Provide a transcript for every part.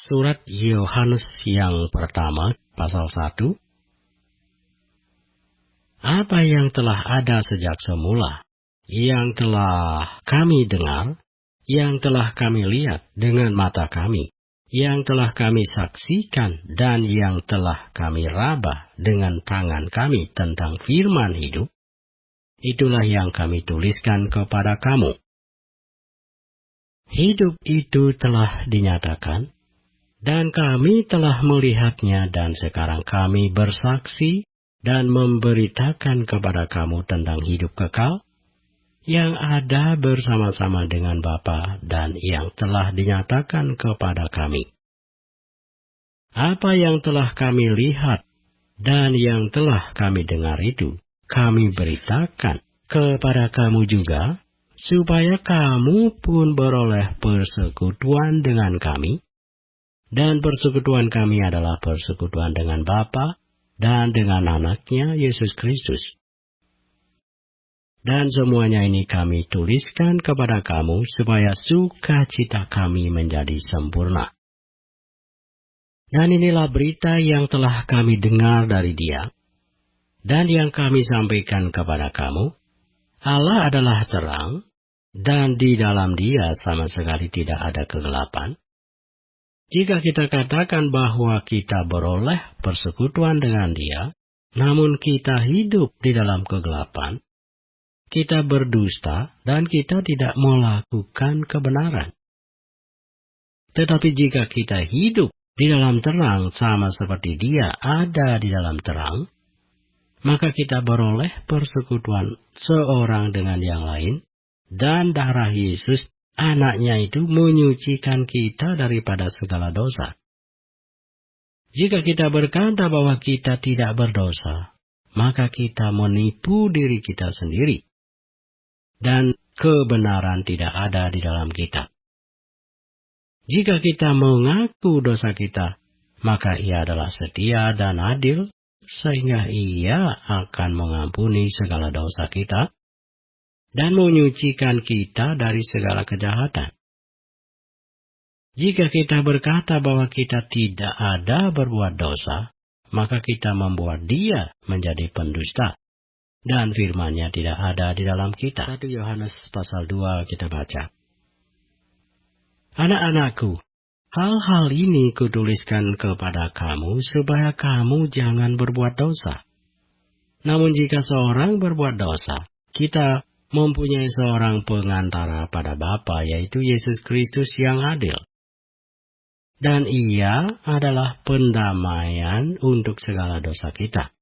Surat Yohanes yang pertama, pasal 1. Apa yang telah ada sejak semula, yang telah kami dengar, yang telah kami lihat dengan mata kami, yang telah kami saksikan, dan yang telah kami raba dengan tangan kami tentang firman hidup, itulah yang kami tuliskan kepada kamu. Hidup itu telah dinyatakan, dan kami telah melihatnya, dan sekarang kami bersaksi dan memberitakan kepada kamu tentang hidup kekal yang ada bersama-sama dengan Bapa dan yang telah dinyatakan kepada kami. Apa yang telah kami lihat dan yang telah kami dengar itu, kami beritakan kepada kamu juga, supaya kamu pun beroleh persekutuan dengan kami. Dan persekutuan kami adalah persekutuan dengan Bapa dan dengan Anaknya Yesus Kristus. Dan semuanya ini kami tuliskan kepada kamu supaya sukacita kami menjadi sempurna. Dan inilah berita yang telah kami dengar dari Dia, dan yang kami sampaikan kepada kamu. Allah adalah terang, dan di dalam Dia sama sekali tidak ada kegelapan. Jika kita katakan bahwa kita beroleh persekutuan dengan Dia, namun kita hidup di dalam kegelapan, kita berdusta dan kita tidak melakukan kebenaran. Tetapi jika kita hidup di dalam terang sama seperti Dia ada di dalam terang, maka kita beroleh persekutuan seorang dengan yang lain, dan darah Yesus Anaknya itu menyucikan kita daripada segala dosa. Jika kita berkata bahwa kita tidak berdosa, maka kita menipu diri kita sendiri, dan kebenaran tidak ada di dalam kita. Jika kita mengaku dosa kita, maka Ia adalah setia dan adil, sehingga Ia akan mengampuni segala dosa kita dan menyucikan kita dari segala kejahatan. Jika kita berkata bahwa kita tidak ada berbuat dosa, maka kita membuat Dia menjadi pendusta, dan firman-Nya tidak ada di dalam kita. 1 Yohanes pasal 2 kita baca. Anak-anakku, hal-hal ini kutuliskan kepada kamu supaya kamu jangan berbuat dosa. Namun jika seorang berbuat dosa, kita mempunyai seorang pengantara pada Bapa, yaitu Yesus Kristus yang adil. Dan Ia adalah pendamaian untuk segala dosa kita.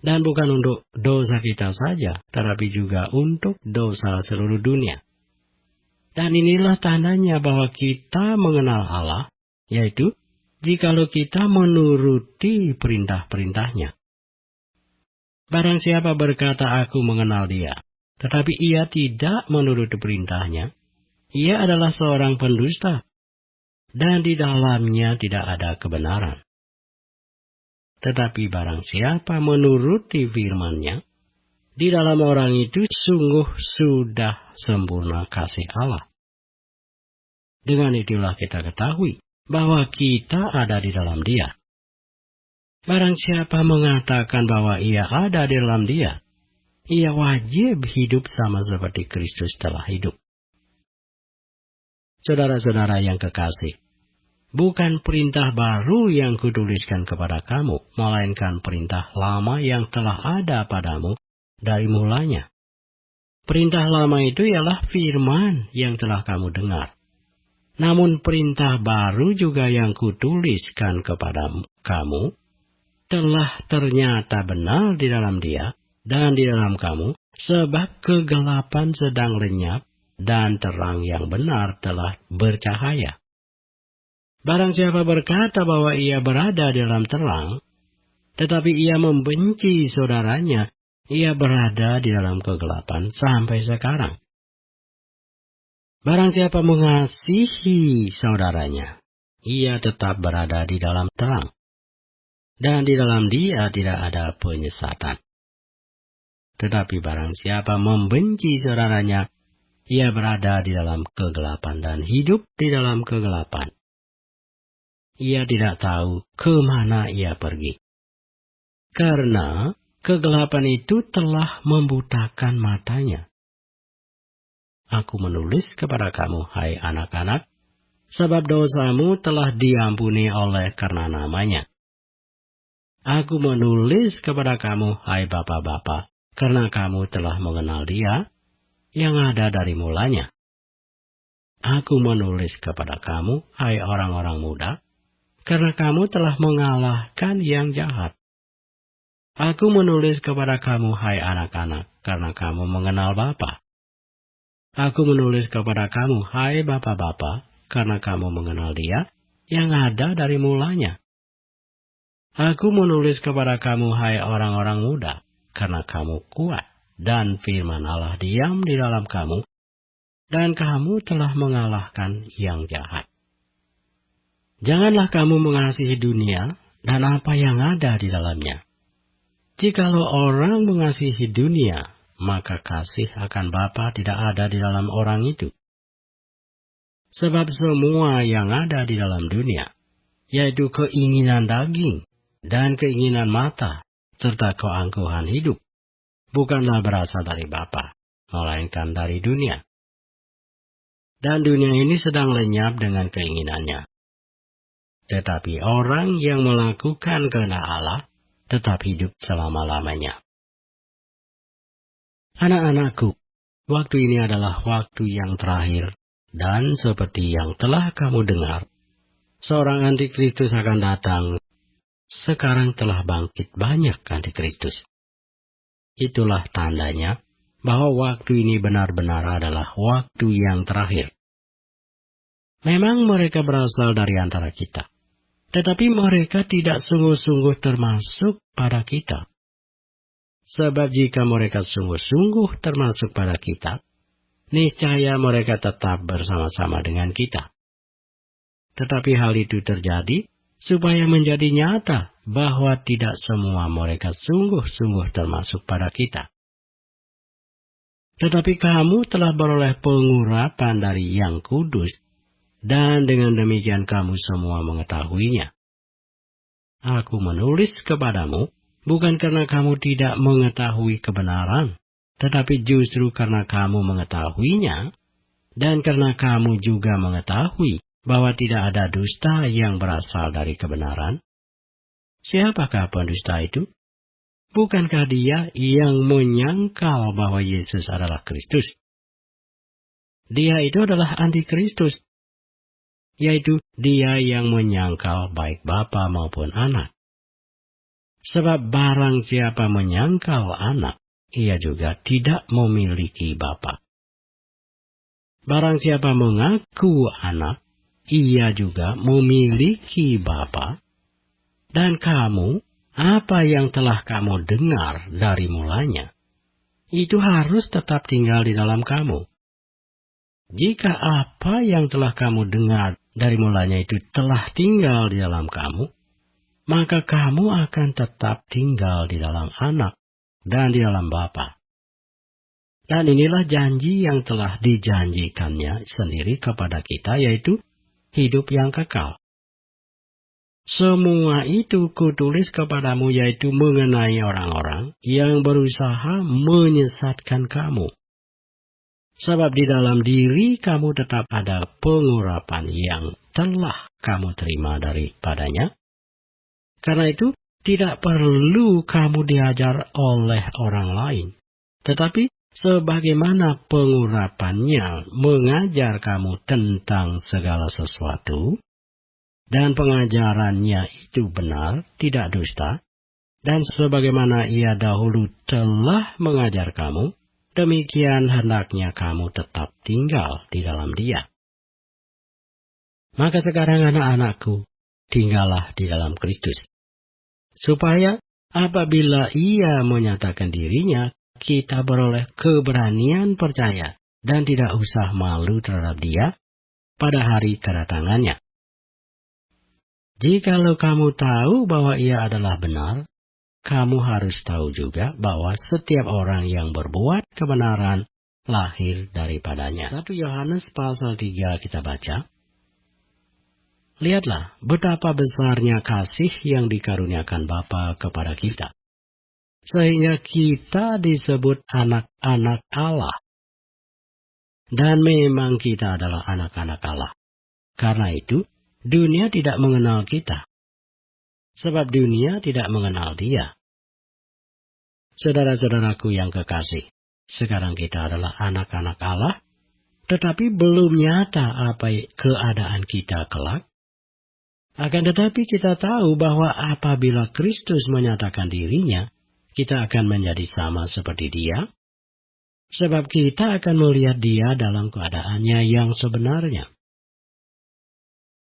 Dan bukan untuk dosa kita saja, tetapi juga untuk dosa seluruh dunia. Dan inilah tandanya bahwa kita mengenal Allah, yaitu jikalau kita menuruti perintah-perintah-Nya. Barang siapa berkata, aku mengenal Dia, tetapi ia tidak menuruti perintah-Nya, ia adalah seorang pendusta, dan di dalamnya tidak ada kebenaran. Tetapi barang siapa menuruti firman-Nya, di dalam orang itu sungguh sudah sempurna kasih Allah. Dengan itulah kita ketahui bahwa kita ada di dalam Dia. Barang siapa mengatakan bahwa ia ada di dalam Dia, ia wajib hidup sama seperti Kristus telah hidup. Saudara-saudara yang kekasih, bukan perintah baru yang kutuliskan kepada kamu, melainkan perintah lama yang telah ada padamu dari mulanya. Perintah lama itu ialah firman yang telah kamu dengar. Namun perintah baru juga yang kutuliskan kepada kamu, telah ternyata benar di dalam Dia dan di dalam kamu, sebab kegelapan sedang lenyap dan terang yang benar telah bercahaya. Barang siapa berkata bahwa ia berada di dalam terang, tetapi ia membenci saudaranya, ia berada di dalam kegelapan sampai sekarang. Barang siapa mengasihi saudaranya, ia tetap berada di dalam terang. Dan di dalam Dia tidak ada penyesatan. Tetapi barang siapa membenci saudaranya, ia berada di dalam kegelapan dan hidup di dalam kegelapan. ia tidak tahu kemana ia pergi. Karena kegelapan itu telah membutakan matanya. Aku menulis kepada kamu, hai anak-anak, sebab dosamu telah diampuni oleh karena namanya. Aku menulis kepada kamu, hai bapak-bapak, karena kamu telah mengenal Dia yang ada dari mulanya. Aku menulis kepada kamu, hai orang-orang muda, karena kamu telah mengalahkan yang jahat. Aku menulis kepada kamu, hai anak-anak, karena kamu mengenal Bapa. Aku menulis kepada kamu, hai bapak-bapak, karena kamu mengenal Dia yang ada dari mulanya. Aku menulis kepada kamu, hai orang-orang muda, karena kamu kuat, dan firman Allah diam di dalam kamu, dan kamu telah mengalahkan yang jahat. Janganlah kamu mengasihi dunia dan apa yang ada di dalamnya. Jikalau orang mengasihi dunia, maka kasih akan Bapa tidak ada di dalam orang itu. Sebab semua yang ada di dalam dunia, yaitu keinginan daging dan keinginan mata, serta keangkuhan hidup, bukanlah berasal dari Bapa, melainkan dari dunia. Dan dunia ini sedang lenyap dengan keinginannya. Tetapi orang yang melakukan kehendak Allah tetap hidup selama-lamanya. Anak-anakku, waktu ini adalah waktu yang terakhir, dan seperti yang telah kamu dengar, seorang antikristus akan datang. Sekarang telah bangkit banyak antikristus. Itulah tandanya bahwa waktu ini benar-benar adalah waktu yang terakhir. Memang mereka berasal dari antara kita, tetapi mereka tidak sungguh-sungguh termasuk pada kita. Sebab jika mereka sungguh-sungguh termasuk pada kita, niscaya mereka tetap bersama-sama dengan kita. Tetapi hal itu terjadi supaya menjadi nyata bahwa tidak semua mereka sungguh-sungguh termasuk pada kita. Tetapi kamu telah beroleh pengurapan dari Yang Kudus, dan dengan demikian kamu semua mengetahuinya. Aku menulis kepadamu, bukan karena kamu tidak mengetahui kebenaran, tetapi justru karena kamu mengetahuinya, dan karena kamu juga mengetahui bahwa tidak ada dusta yang berasal dari kebenaran. Siapakah pendusta itu? Bukankah dia yang menyangkal bahwa Yesus adalah Kristus? Dia itu adalah antikristus, yaitu dia yang menyangkal baik Bapa maupun Anak. Sebab barang siapa menyangkal Anak, ia juga tidak memiliki Bapa. Barang siapa mengaku Anak, ia juga memiliki Bapa. Dan kamu, apa yang telah kamu dengar dari mulanya, itu harus tetap tinggal di dalam kamu. Jika apa yang telah kamu dengar dari mulanya itu telah tinggal di dalam kamu, maka kamu akan tetap tinggal di dalam Anak dan di dalam Bapa. Dan inilah janji yang telah dijanjikannya sendiri kepada kita, yaitu hidup yang kekal. Semua itu kutulis kepadamu, yaitu mengenai orang-orang yang berusaha menyesatkan kamu. Sebab di dalam diri kamu tetap ada pengurapan yang telah kamu terima daripadanya. Karena itu, tidak perlu kamu diajar oleh orang lain. Tetapi, sebagaimana pengurapannya mengajar kamu tentang segala sesuatu, dan pengajarannya itu benar, tidak dusta, dan sebagaimana ia dahulu telah mengajar kamu, demikian hendaknya kamu tetap tinggal di dalam Dia. Maka sekarang anak-anakku, tinggallah di dalam Kristus. Supaya apabila ia menyatakan dirinya, kita beroleh keberanian percaya dan tidak usah malu terhadap Dia pada hari kedatangannya. Jikalau kamu tahu bahwa ia adalah benar, kamu harus tahu juga bahwa setiap orang yang berbuat kebenaran lahir daripadanya. 1 Yohanes pasal 3 kita baca. Lihatlah betapa besarnya kasih yang dikaruniakan Bapa kepada kita, sehingga kita disebut anak-anak Allah. Dan memang kita adalah anak-anak Allah. Karena itu, dunia tidak mengenal kita, sebab dunia tidak mengenal Dia. Saudara-saudaraku yang kekasih, sekarang kita adalah anak-anak Allah, tetapi belum nyata apa keadaan kita kelak. Akan tetapi kita tahu bahwa apabila Kristus menyatakan dirinya, kita akan menjadi sama seperti Dia, sebab kita akan melihat Dia dalam keadaannya yang sebenarnya.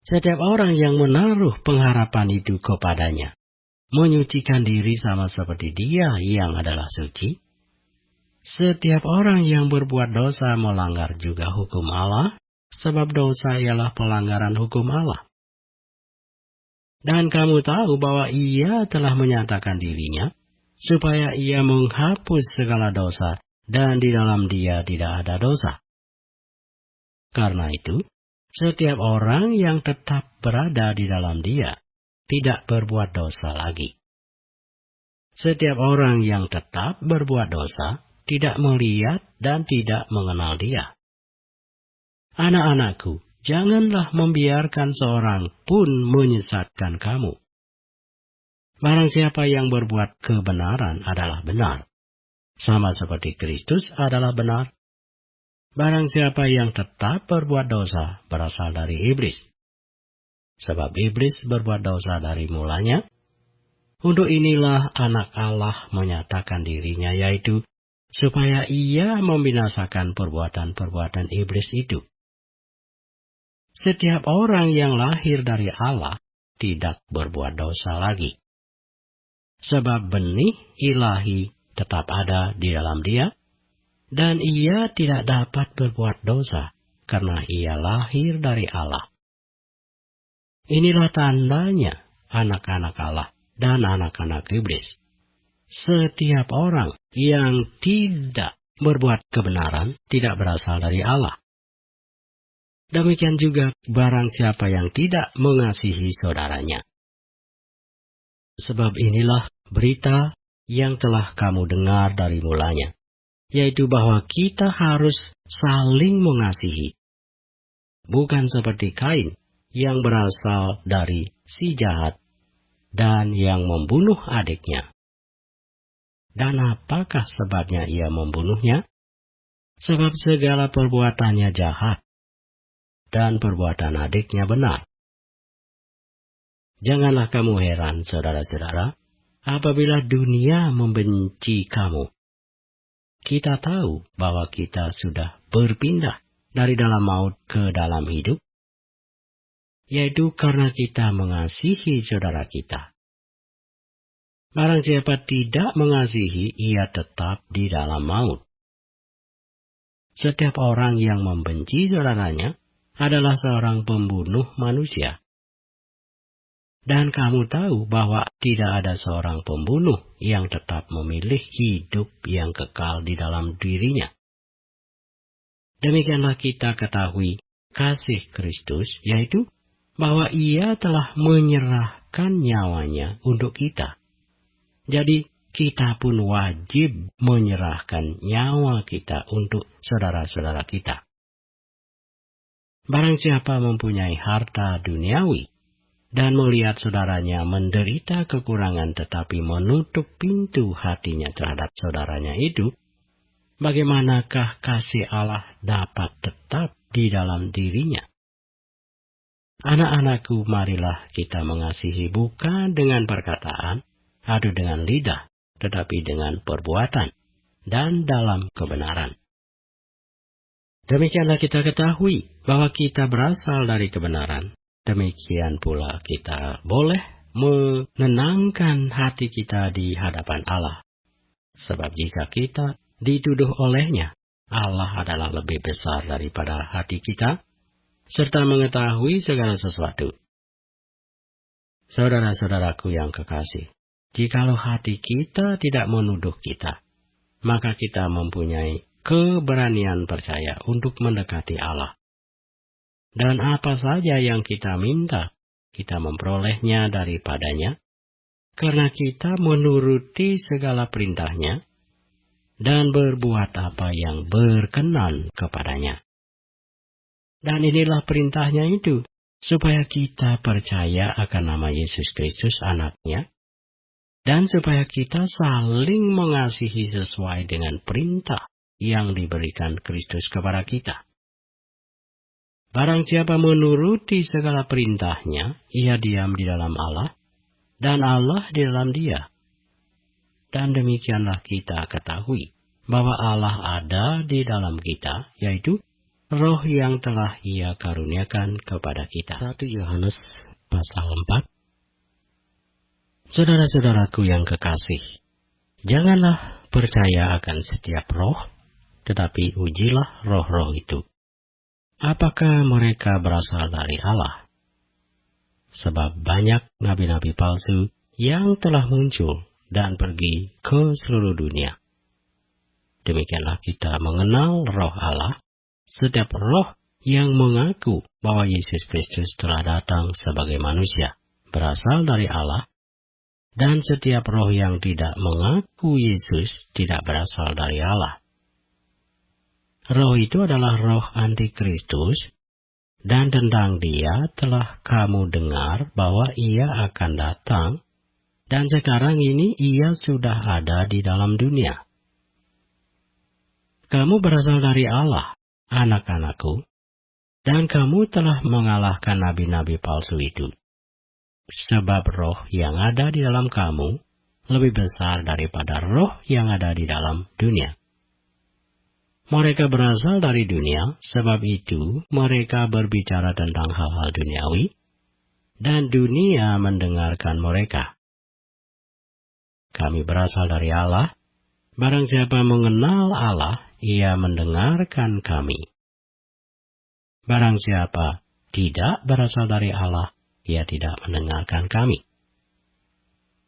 Setiap orang yang menaruh pengharapan itu kepadanya, menyucikan diri sama seperti Dia yang adalah suci. Setiap orang yang berbuat dosa melanggar juga hukum Allah, sebab dosa ialah pelanggaran hukum Allah. Dan kamu tahu bahwa Ia telah menyatakan dirinya, supaya Ia menghapus segala dosa, dan di dalam Dia tidak ada dosa. Karena itu, setiap orang yang tetap berada di dalam Dia, tidak berbuat dosa lagi. Setiap orang yang tetap berbuat dosa, tidak melihat dan tidak mengenal Dia. Anak-anakku, janganlah membiarkan seorang pun menyesatkan kamu. Barang siapa yang berbuat kebenaran adalah benar, sama seperti Kristus adalah benar. Barang siapa yang tetap berbuat dosa berasal dari iblis, sebab iblis berbuat dosa dari mulanya. Untuk inilah anak Allah menyatakan dirinya, yaitu supaya Ia membinasakan perbuatan-perbuatan iblis itu. Setiap orang yang lahir dari Allah tidak berbuat dosa lagi, sebab benih ilahi tetap ada di dalam dia, dan ia tidak dapat berbuat dosa karena ia lahir dari Allah. Inilah tandanya anak-anak Allah dan anak-anak iblis. Setiap orang yang tidak berbuat kebenaran tidak berasal dari Allah. Demikian juga barang siapa yang tidak mengasihi saudaranya. Sebab inilah berita yang telah kamu dengar dari mulanya, yaitu bahwa kita harus saling mengasihi. Bukan seperti Kain yang berasal dari si jahat dan yang membunuh adiknya. Dan apakah sebabnya ia membunuhnya? Sebab segala perbuatannya jahat, dan perbuatan adiknya benar. Janganlah kamu heran, saudara-saudara, apabila dunia membenci kamu. Kita tahu bahwa kita sudah berpindah dari dalam maut ke dalam hidup, yaitu karena kita mengasihi saudara kita. Barang siapa tidak mengasihi, ia tetap di dalam maut. Setiap orang yang membenci saudaranya adalah seorang pembunuh manusia. Dan kamu tahu bahwa tidak ada seorang pembunuh yang tetap memilih hidup yang kekal di dalam dirinya. Demikianlah kita ketahui kasih Kristus, yaitu bahwa Ia telah menyerahkan nyawanya untuk kita. Jadi kita pun wajib menyerahkan nyawa kita untuk saudara-saudara kita. Barang siapa mempunyai harta duniawi dan melihat saudaranya menderita kekurangan tetapi menutup pintu hatinya terhadap saudaranya itu, bagaimanakah kasih Allah dapat tetap di dalam dirinya? Anak-anakku, marilah kita mengasihi bukan dengan perkataan atau dengan lidah, tetapi dengan perbuatan dan dalam kebenaran. Demikianlah kita ketahui bahwa kita berasal dari kebenaran. Demikian pula kita boleh menenangkan hati kita di hadapan Allah. Sebab jika kita dituduh olehnya, Allah adalah lebih besar daripada hati kita, serta mengetahui segala sesuatu. Saudara-saudaraku yang kekasih, jikalau hati kita tidak menuduh kita, maka kita mempunyai keberanian percaya untuk mendekati Allah. Dan apa saja yang kita minta, kita memperolehnya daripadanya, karena kita menuruti segala perintahnya dan berbuat apa yang berkenan kepadanya. Dan inilah perintahnya itu, supaya kita percaya akan nama Yesus Kristus anaknya, dan supaya kita saling mengasihi sesuai dengan perintah yang diberikan Kristus kepada kita. Barang siapa menuruti segala perintahnya, ia diam di dalam Allah, dan Allah di dalam dia. Dan demikianlah kita ketahui bahwa Allah ada di dalam kita, yaitu Roh yang telah Ia karuniakan kepada kita. 1 Yohanes pasal 4. Saudara-saudaraku yang kekasih, janganlah percaya akan setiap roh, tetapi ujilah roh-roh itu, apakah mereka berasal dari Allah. Sebab banyak nabi-nabi palsu yang telah muncul dan pergi ke seluruh dunia. Demikianlah kita mengenal roh Allah. Setiap roh yang mengaku bahwa Yesus Kristus telah datang sebagai manusia berasal dari Allah, dan setiap roh yang tidak mengaku Yesus tidak berasal dari Allah. Roh itu adalah roh antikristus, dan tentang dia telah kamu dengar bahwa ia akan datang, dan sekarang ini ia sudah ada di dalam dunia. Kamu berasal dari Allah, anak-anakku, dan kamu telah mengalahkan nabi-nabi palsu itu. Sebab roh yang ada di dalam kamu lebih besar daripada roh yang ada di dalam dunia. Mereka berasal dari dunia, sebab itu mereka berbicara tentang hal-hal duniawi, dan dunia mendengarkan mereka. Kami berasal dari Allah. Barang siapa mengenal Allah, ia mendengarkan kami. Barang siapa tidak berasal dari Allah, ia tidak mendengarkan kami.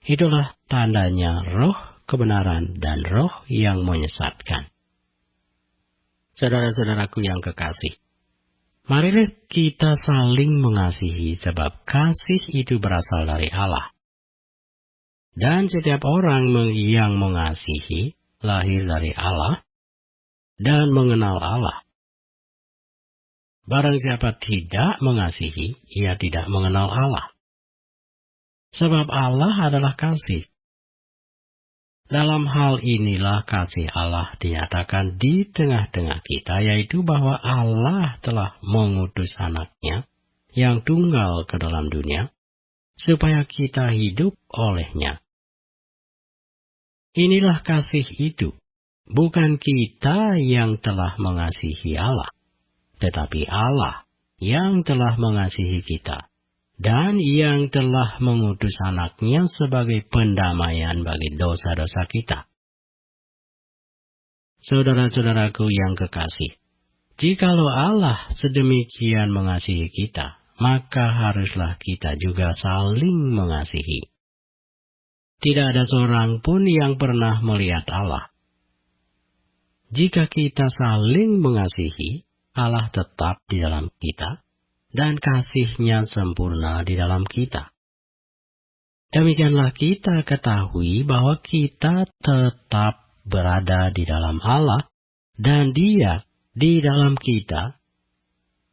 Itulah tandanya roh kebenaran dan roh yang menyesatkan. Saudara-saudaraku yang kekasih, marilah kita saling mengasihi, sebab kasih itu berasal dari Allah. Dan setiap orang yang mengasihi lahir dari Allah dan mengenal Allah. Barang siapa tidak mengasihi, ia tidak mengenal Allah. Sebab Allah adalah kasih. Dalam hal inilah kasih Allah dinyatakan di tengah-tengah kita, yaitu bahwa Allah telah mengutus anaknya yang tunggal ke dalam dunia, supaya kita hidup olehnya. Inilah kasih itu, bukan kita yang telah mengasihi Allah, tetapi Allah yang telah mengasihi kita, dan yang telah mengutus anaknya sebagai pendamaian bagi dosa-dosa kita. Saudara-saudaraku yang kekasih, jikalau Allah sedemikian mengasihi kita, maka haruslah kita juga saling mengasihi. Tidak ada seorang pun yang pernah melihat Allah. Jika kita saling mengasihi, Allah tetap di dalam kita, dan kasih-Nya sempurna di dalam kita. Demikianlah kita ketahui bahwa kita tetap berada di dalam Allah, dan Dia di dalam kita.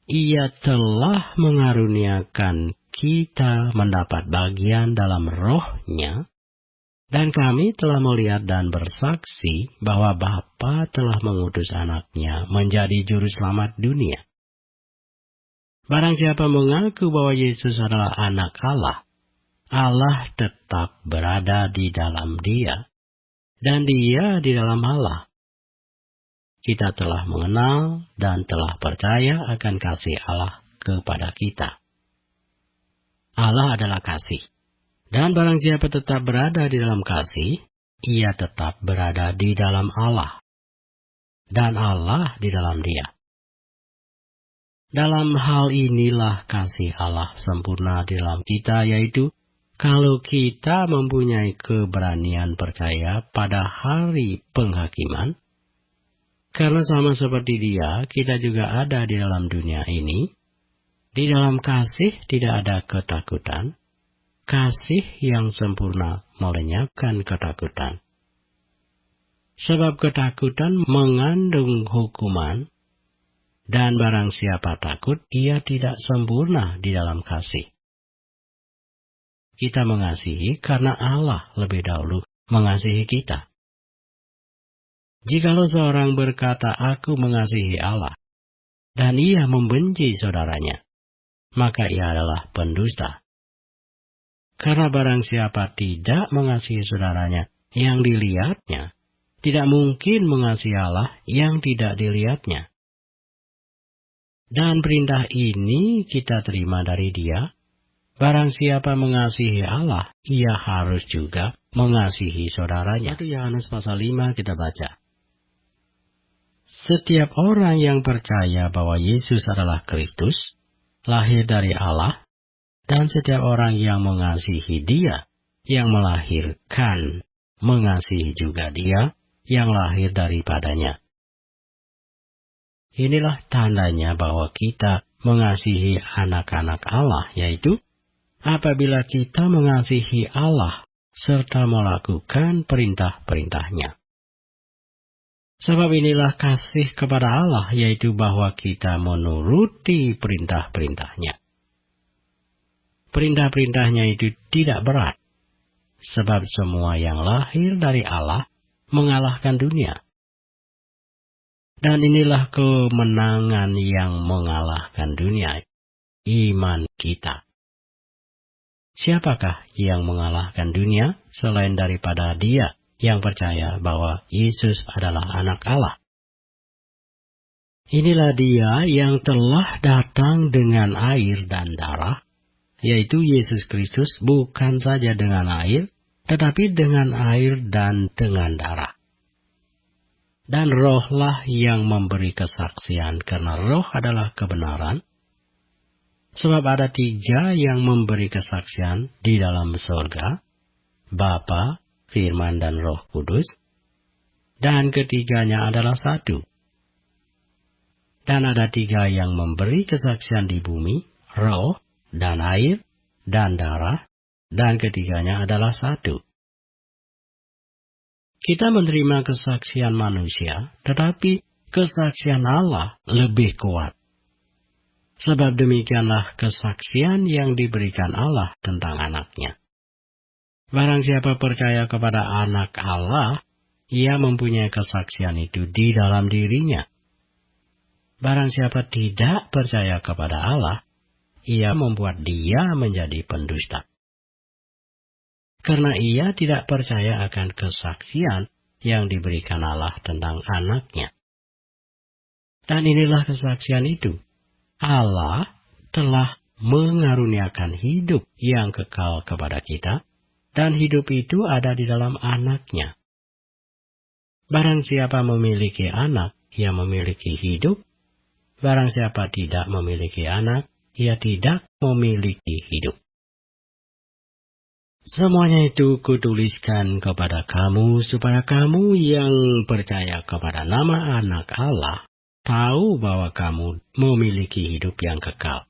Ia telah mengaruniakan kita mendapat bagian dalam Roh-Nya, dan kami telah melihat dan bersaksi bahwa Bapa telah mengutus anaknya menjadi juru selamat dunia. Barang siapa mengaku bahwa Yesus adalah anak Allah, Allah tetap berada di dalam dia, dan dia di dalam Allah. Kita telah mengenal dan telah percaya akan kasih Allah kepada kita. Allah adalah kasih. Dan barang siapa tetap berada di dalam kasih, ia tetap berada di dalam Allah, dan Allah di dalam dia. Dalam hal inilah kasih Allah sempurna di dalam kita, yaitu kalau kita mempunyai keberanian percaya pada hari penghakiman, karena sama seperti Dia, kita juga ada di dalam dunia ini, Di dalam kasih tidak ada ketakutan. Kasih yang sempurna melenyapkan ketakutan. Sebab ketakutan mengandung hukuman, dan barang siapa takut, ia tidak sempurna di dalam kasih. Kita mengasihi karena Allah lebih dahulu mengasihi kita. Jikalau seorang berkata, "Aku mengasihi Allah," dan ia membenci saudaranya, maka ia adalah pendusta. Karena barang siapa tidak mengasihi saudaranya yang dilihatnya, tidak mungkin mengasihi Allah yang tidak dilihatnya. Dan perintah ini kita terima dari Dia. Barang siapa mengasihi Allah, ia harus juga mengasihi saudaranya. 1 Yohanes pasal 5 kita baca. Setiap orang yang percaya bahwa Yesus adalah Kristus, lahir dari Allah, dan setiap orang yang mengasihi Dia, yang melahirkan, mengasihi juga Dia, yang lahir daripadanya. Inilah tandanya bahwa kita mengasihi anak-anak Allah, yaitu apabila kita mengasihi Allah serta melakukan perintah-perintahnya. Sebab inilah kasih kepada Allah, yaitu bahwa kita menuruti perintah-perintahnya. Perintah-perintahnya itu tidak berat, sebab semua yang lahir dari Allah mengalahkan dunia. Dan inilah kemenangan yang mengalahkan dunia, iman kita. Siapakah yang mengalahkan dunia selain daripada Dia yang percaya bahwa Yesus adalah anak Allah? Inilah Dia yang telah datang dengan air dan darah, yaitu Yesus Kristus, bukan saja dengan air, tetapi dengan air dan dengan darah. Dan Rohlah yang memberi kesaksian, karena Roh adalah kebenaran. Sebab ada 3 yang memberi kesaksian di dalam surga, Bapa, Firman, dan Roh Kudus, dan ketiganya adalah satu. Dan ada 3 yang memberi kesaksian di bumi, Roh, dan air, dan darah, dan ketiganya adalah satu. Kita menerima kesaksian manusia, tetapi kesaksian Allah lebih kuat. Sebab demikianlah kesaksian yang diberikan Allah tentang anaknya. Barang siapa percaya kepada anak Allah, ia mempunyai kesaksian itu di dalam dirinya. Barang siapa tidak percaya kepada Allah, ia membuat dia menjadi pendusta. Karena ia tidak percaya akan kesaksian yang diberikan Allah tentang anaknya. Dan inilah kesaksian itu. Allah telah mengaruniakan hidup yang kekal kepada kita, dan hidup itu ada di dalam anaknya. Barang siapa memiliki anak, ia memiliki hidup. Barang siapa tidak memiliki anak, ia tidak memiliki hidup. Semuanya itu kutuliskan kepada kamu, supaya kamu yang percaya kepada nama anak Allah, tahu bahwa kamu memiliki hidup yang kekal.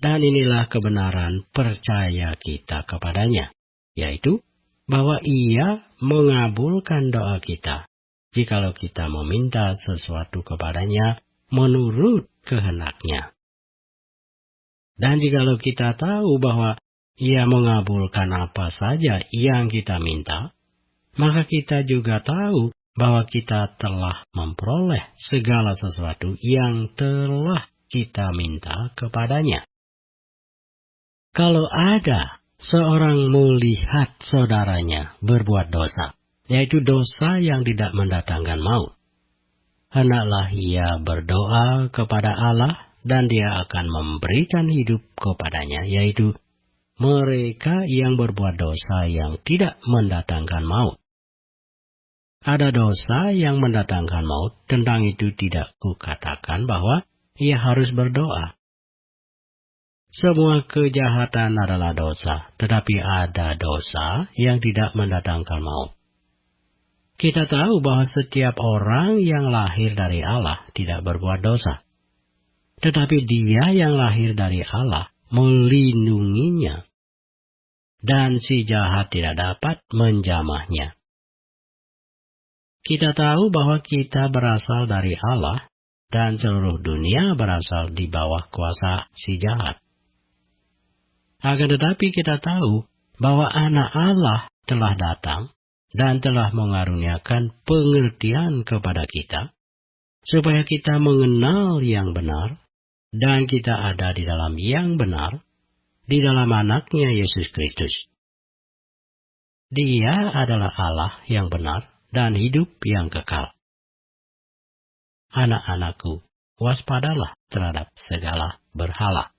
Dan inilah kebenaran percaya kita kepadanya, yaitu bahwa Ia mengabulkan doa kita, jikalau kita meminta sesuatu kepadanya menurut kehendak-Nya. Dan jikalau kita tahu bahwa Ia mengabulkan apa saja yang kita minta, maka kita juga tahu bahwa kita telah memperoleh segala sesuatu yang telah kita minta kepadanya. Kalau ada seorang melihat saudaranya berbuat dosa, yaitu dosa yang tidak mendatangkan maut, hendaklah ia berdoa kepada Allah, dan Dia akan memberikan hidup kepadanya, yaitu mereka yang berbuat dosa yang tidak mendatangkan maut. Ada dosa yang mendatangkan maut, tentang itu tidak kukatakan bahwa ia harus berdoa. Semua kejahatan adalah dosa, tetapi ada dosa yang tidak mendatangkan maut. Kita tahu bahwa setiap orang yang lahir dari Allah tidak berbuat dosa. tetapi Dia yang lahir dari Allah melindunginya, dan si jahat tidak dapat menjamahnya. Kita tahu bahwa kita berasal dari Allah, dan seluruh dunia berasal di bawah kuasa si jahat. Akan tetapi kita tahu bahwa Anak Allah telah datang dan telah mengaruniakan pengertian kepada kita, supaya kita mengenal yang benar, dan kita ada di dalam yang benar, di dalam Anaknya Yesus Kristus. Dia adalah Allah yang benar dan hidup yang kekal. Anak-anakku, waspadalah terhadap segala berhala.